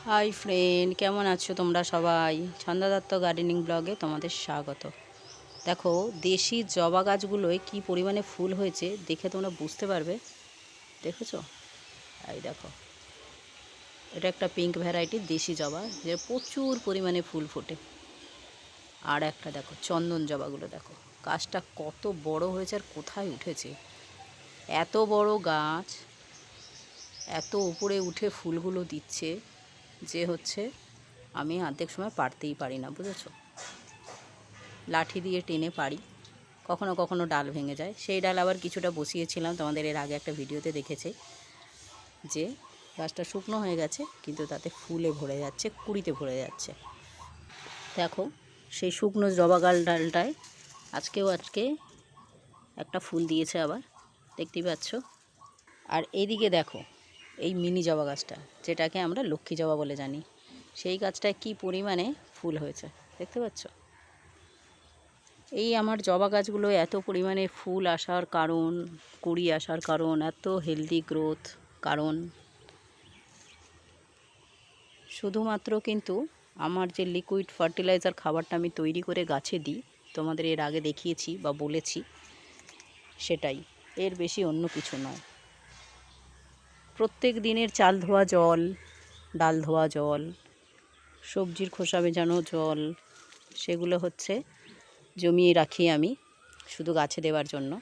Hi friend, কেমন আছো তোমরা সবাই? ছন্দা দত্ত গার্ডেনিং ব্লগে তোমাদের স্বাগত। দেখো, দেশি জবা গাছগুলোয় কি পরিমাণে ফুল হয়েছে দেখে তোমরা বুঝতে পারবে। দেখেছো? এই দেখো, এটা একটা পিঙ্ক ভ্যারাইটির দেশি জবা, যে প্রচুর পরিমাণে ফুল ফোটে। আর একটা দেখো চন্দন জবাগুলো, দেখো গাছটা কত বড় হয়েছে আর কোথায় উঠেছে। এত বড় গাছ এত উপরে উঠে ফুলগুলো দিচ্ছে যে হচ্ছে আমি অর্ধেক সময় পারতেই পারি না, বুঝেছো? লাঠি দিয়ে টেনে পারি, কখনো কখনো ডাল ভেঙে যায়। সেই ডাল আবার কিছুটা বসিয়েছিলাম, তোমাদের এর আগে একটা ভিডিওতে দেখেছে যে গাছটা শুকনো হয়ে গেছে, কিন্তু তাতে ফুলে ভরে যাচ্ছে, কুঁড়িতে ভরে যাচ্ছে। দেখো, সেই শুকনো জবা ডালটায় আজকে একটা ফুল দিয়েছে আবার, দেখতেই পাচ্ছ। আর এইদিকে দেখো, এই মিনি জবা গাছটা, যেটাকে আমরা লক্ষ্মী জবা বলে জানি, সেই গাছটায় কি পরিমাণে ফুল হয়েছে দেখতে পাচ্ছ। এই আমার জবা গাছগুলো এত পরিমাণে ফুল আসার কারণ, কুঁড়ি আসার কারণ, এত হেলদি গ্রোথ কারণ শুধুমাত্র কিন্তু আমার যে লিকুইড ফার্টিলাইজার খাবারটা আমি তৈরি করে গাছে দিই, তোমাদের এর আগে দেখিয়েছি বা বলেছি, সেটাই, এর বেশি অন্য কিছু নয়। প্রত্যেক দিনের চাল ধোয়া জল, ডাল ধোয়া জল, সবজির খোসা ভেজানো জল, সেগুলো হচ্ছে জমিয়ে রাখি আমি শুধু গাছে দেওয়ার জন্য।